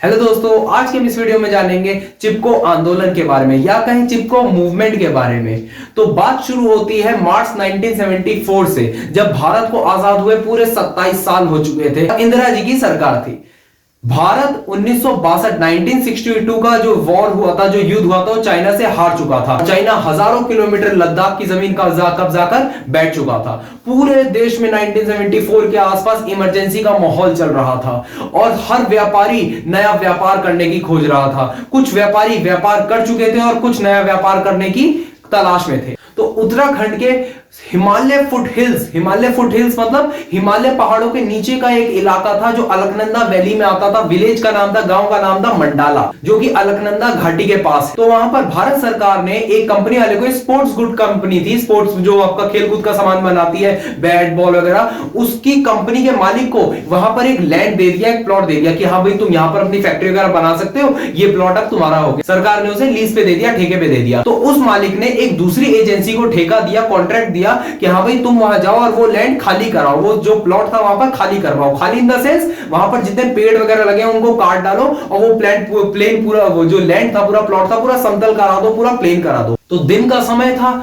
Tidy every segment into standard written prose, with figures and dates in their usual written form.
Hello दोस्तों, आज के इस वीडियो में जानेंगे चिपको आंदोलन के बारे में या कहें चिपको मूवमेंट के बारे में। तो बात शुरू होती है मार्च 1974 से, जब भारत को आजाद हुए पूरे 27 साल हो चुके थे। इंदिरा जी की सरकार थी। भारत 1962 का जो वॉर हुआ था, जो युद्ध हुआ था, वो चाइना से हार चुका था। चाइना हजारों किलोमीटर लद्दाख की जमीन का कब्जा कर बैठ चुका था। पूरे देश में 1974 के आसपास इमरजेंसी का माहौल चल रहा था और हर व्यापारी नया व्यापार करने की खोज रहा था। कुछ व्यापारी व्यापार कर चुके थे और कुछ नया व्यापार करने की तलाश में थे। तो उत्तराखंड के हिमालय फुटहिल्स मतलब हिमालय पहाड़ों के नीचे का एक इलाका था जो अलकनंदा वैली में आता था। विलेज का नाम था, गांव का नाम था मंडाला, जो कि अलकनंदा घाटी के पास है। तो वहां पर भारत सरकार ने एक कंपनी वाले को, स्पोर्ट्स गुड कंपनी थी, स्पोर्ट्स जो आपका खेलकूद का सामान बनाती है, बैट बॉल वगैरह, उसकी कंपनी के मालिक को वहां पर एक लैंड दे दिया, एक प्लॉट दे दिया कि हाँ भाई तुम यहां पर अपनी फैक्ट्री वगैरह बना सकते हो, ये प्लॉट अब तुम्हारा हो गया। सरकार ने उसे लीज पे दे दिया, ठेके पे दे दिया। तो उस मालिक ने एक दूसरी एजेंसी को ठेका दिया, कॉन्ट्रैक्ट दिया कि हाँ भाई तुम वहां जाओ और वो लैंड खाली कराओ, वो जो प्लॉट था वहां पर खाली करवाओ। खाली इन द सेंस वहां पर जितने पेड़ वगैरह लगे हैं उनको काट डालो और वो प्लेन पूरा, वो जो लैंड था, पूरा प्लॉट था, पूरा समतल करा दो, पूरा प्लेन करा दो। तो दिन का समय था।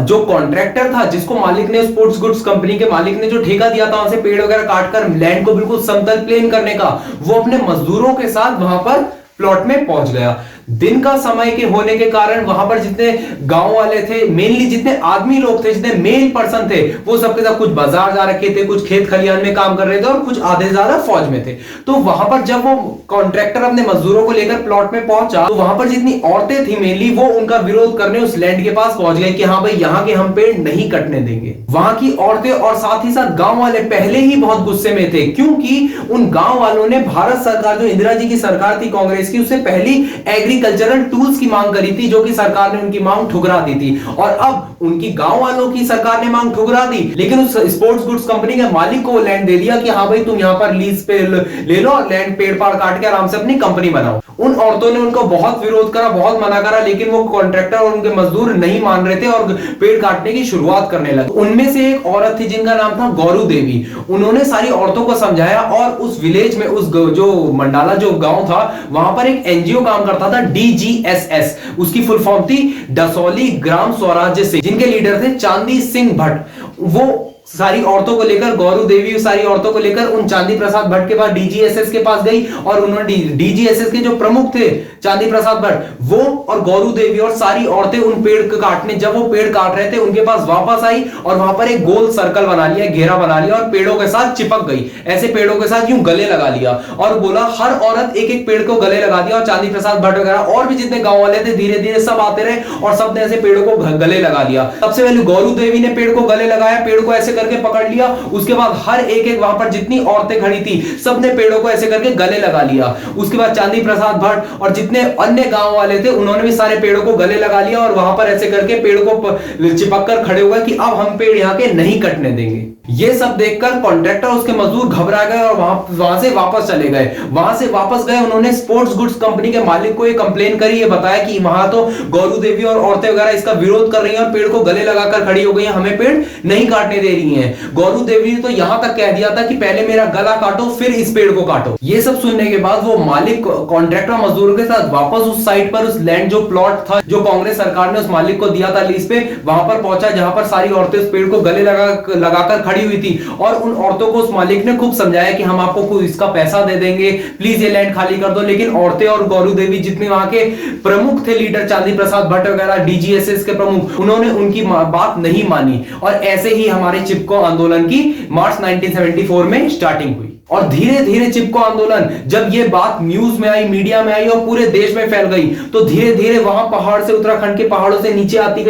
जो कॉन्ट्रैक्टर था, जिसको मालिक ने, स्पोर्ट्स गुड्स कंपनी के मालिक ने जो ठेका दिया था वहां से पेड़ वगैरह काटकर लैंड को बिल्कुल समतल प्लेन करने का, वो अपने मजदूरों के साथ वहां पर प्लॉट में पहुंच गया। दिन का समय के होने के कारण वहां पर जितने गांव वाले थे, मेनली जितने आदमी लोग थे, जितने मेन पर्सन थे, वो सबके साथ कुछ बाजार जा रखे थे, कुछ खेत खलियान में काम कर रहे थे और कुछ आधे ज्यादा फौज में थे। तो वहां पर जब वो कॉन्ट्रैक्टर अपने मजदूरों को लेकर प्लॉट में पहुंचा तो वहां पर जितनी औरतें थी मेनली, वो उनका विरोध करने उस लैंड के पास पहुंच गए कि हाँ भाई यहाँ के हम पेड़ नहीं कटने देंगे। वहां की औरतें और साथ ही साथ गांव वाले पहले ही बहुत गुस्से में थे, क्योंकि उन गांव वालों ने भारत सरकार, जो इंदिरा जी की सरकार थी कांग्रेस की, उससे पहली एग्रीकल्चरल टूल्स की मांग करी थी, जो कि सरकार ने उनकी मांग ठुकरा दी थी। और अब उनकी गांव वालों की सरकार ने मांग ठुकरा दी, लेकिन उस स्पोर्ट्स गुड्स कंपनी के मालिक को लैंड दे दिया कि हाँ भाई तुम यहां पर लीज पे ले लो और लैंड पेड़ पाड़ काट के आराम से अपनी कंपनी बनाओ। उन औरतों ने उनको बहुत विरोध करा, बहुत मना करा, लेकिन वो कॉन्ट्रैक्टर और उनके मजदूर नहीं मान रहे थे और पेड़ काटने की शुरुआत करने लगे। उनमें से एक औरत थी जिनका नाम था गौरू देवी। उन्होंने सारी औरतों को समझाया और उस विलेज में, उस जो मंडाला जो गांव था, वहां पर एक एनजीओ काम करता था, DGSS, उसकी फुल फॉर्म थी डसौली ग्राम स्वराज्य से, जिनके लीडर थे चांदी सिंह भट्ट। वो सारी औरतों को लेकर, गौरू देवी सारी औरतों को लेकर उन चांदी प्रसाद भट्ट के पास, DGSS के पास गई और उन्होंने DGSS के जो प्रमुख थे चांदी प्रसाद भट्ट, वो और गौरू देवी और सारी औरतें उन पेड़ काटने, जब वो पेड़ काट रहे थे उनके पास वापस आई और वहां पर एक गोल सर्कल बना लिया, घेरा बना लिया और पेड़ों के साथ चिपक गई। ऐसे पेड़ों के साथ यूं गले लगा लिया और बोला हर औरत एक एक पेड़ को गले लगा दिया। और चांदी प्रसाद भट्ट वगैरह और भी जितने गांव वाले थे धीरे धीरे सब आते रहे और सबने ऐसे पेड़ों को गले लगा लिया। सबसे पहले गौरू देवी ने पेड़ को गले लगाया, पेड़ को ऐसे करके पकड़ लिया। उसके बाद हर एक वहां पर जितनी औरतें खड़ी थी सबने पेड़ों को ऐसे करके गले लगा लिया। उसके बाद चांदी प्रसाद भट्ट और जितने अन्य गांव वाले थे उन्होंने भी सारे पेड़ों को गले लगा लिया और वहां पर ऐसे करके पेड़ को चिपक कर खड़े हुए कि अब हम पेड़ यहां के नहीं कटने देंगे। ये सब देखकर कॉन्ट्रैक्टर उसके मजदूर घबरा गए और वहां से वापस चले गए। वहां से वापस गए, उन्होंने स्पोर्ट्स गुड्स कंपनी के मालिक को ये कंप्लेन करी, ये बताया कि वहां तो गौरू देवी और औरतें वगैरह इसका विरोध कर रही हैं और पेड़ को गले लगाकर खड़ी हो गई हैं, हमें पेड़ नहीं काटने दे रही हैं। गौरू देवी ने तो यहां तक कह दिया था कि पहले मेरा गला काटो फिर इस पेड़ को काटो। ये सब सुनने के बाद वो मालिक कॉन्ट्रैक्टर मजदूरों के साथ वापस उस साइट पर, उस लैंड जो प्लॉट था जो कांग्रेस सरकार ने उस मालिक को दिया था लीज पे, वहां पर पहुंचा जहां पर सारी औरतें उस पेड़ को गले लगाकर खड़ी हुई थी। और उन औरतों को उस मालिक ने खूब समझाया कि हम आपको इसका पैसा दे देंगे, प्लीज ये लैंड खाली कर दो। लेकिन औरतें और गौरू देवी जितने वहां के प्रमुख थे, लीडर चांदी प्रसाद भट्ट वगैरह, DGSS के प्रमुख, उन्होंने उनकी बात नहीं मानी। और ऐसे ही हमारे चिपको आंदोलन की मार्च 1974 में स्टार्टिंग हुई। और धीरे धीरे चिपको आंदोलन, जब ये बात न्यूज में आई, मीडिया में आई और पूरे देश में फैल गई, तो धीरे धीरे वहां पहाड़ से, उत्तराखंड के पहाड़ों से नीचे आती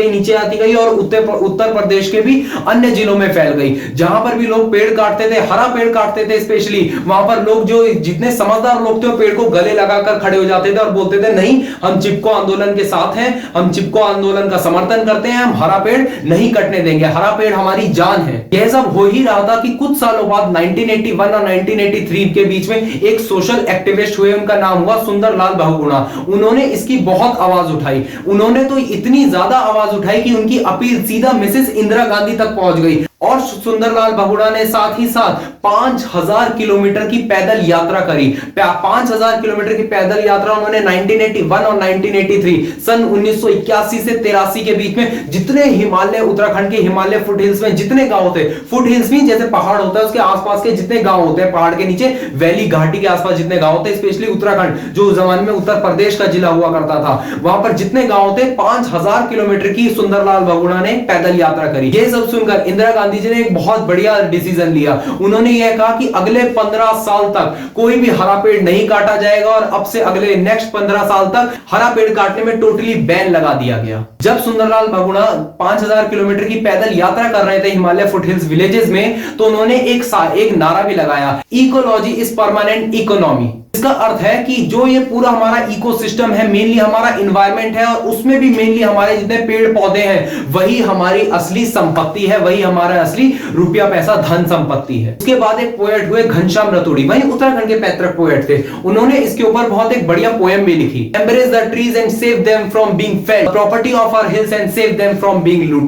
गई और उत्तर प्रदेश के भी अन्य जिलों में फैल गई। जहां पर भी लोग पेड़ काटते थे, हरा पेड़ काटते थे स्पेशली, वहां पर लोग, जो जितने समझदार लोग थे, वो पेड़ को गले लगाकर खड़े हो जाते थे और बोलते थे नहीं, हम चिपको आंदोलन के साथ हैं, हम चिपको आंदोलन का समर्थन करते हैं, हम हरा पेड़ नहीं कटने देंगे, हरा पेड़ हमारी जान है। यह सब हो ही रहा था कि कुछ सालों बाद 1981 और 1983 के बीच में एक सोशल एक्टिविस्ट हुए, उनका नाम हुआ सुंदरलाल बहुगुणा। उन्होंने इसकी बहुत आवाज उठाई। उन्होंने तो इतनी ज्यादा आवाज उठाई कि उनकी अपील सीधा मिसेस इंदिरा गांधी तक पहुंच गई। और सुंदरलाल बहुगुणा ने साथ ही साथ 5000 किलोमीटर की पैदल यात्रा करी। 5000 किलोमीटर की पैदल यात्रा उन्होंने 1981 और 1983 सन 1981 से 83 के बीच में जितने हिमालय, उत्तराखंड के हिमालय फुट हिल्स में जितने गांव थे, फुट हिल्स में जैसे पहाड़ होता है उसके आसपास के जितने गांव होते हैं, पहाड़ के नीचे वैली घाटी के आसपास जितने गांव होते हैं, स्पेशली उत्तराखंड जो उस जमाने में उत्तर प्रदेश का जिला हुआ करता था, वहां पर जितने गांव थे 5000 किलोमीटर की सुंदरलाल बहुगुणा ने पैदल यात्रा करी। ये सब सुनकर इंदिरा गांधी जी ने एक बहुत बढ़िया डिसीजन लिया। उन्होंने यह कहा कि अगले 15 साल तक कोई भी हरा पेड़ नहीं काटा जाएगा और अब से अगले नेक्स्ट 15 साल तक हरा पेड़ काटने में टोटली बैन लगा दिया गया। जब सुंदरलाल बहुगुणा 5000 किलोमीटर की पैदल यात्रा कर रहे थे हिमालय फुटहिल्स विलेजेस में, तो उन्होंने एक नारा भी लगाया, इकोलॉजी इज परमानेंट इकोनॉमी। इसका अर्थ है कि जो ये पूरा हमारा इकोसिस्टम है, मेनली हमारा एनवायरनमेंट है, और उसमें भी मेनली हमारे जितने पेड़ पौधे हैं वही हमारी असली संपत्ति है, वही हमारा असली रुपया पैसा धन संपत्ति है। उसके बाद एक पोएट हुए घनश्याम रतोड़ी, वही उत्तराखंड के पैतृक पोएट थे। उन्होंने इसके ऊपर बहुत एक बढ़िया पोएम भी लिखी, embrace the trees and save them from being felled, property of our hills and save them from being looted.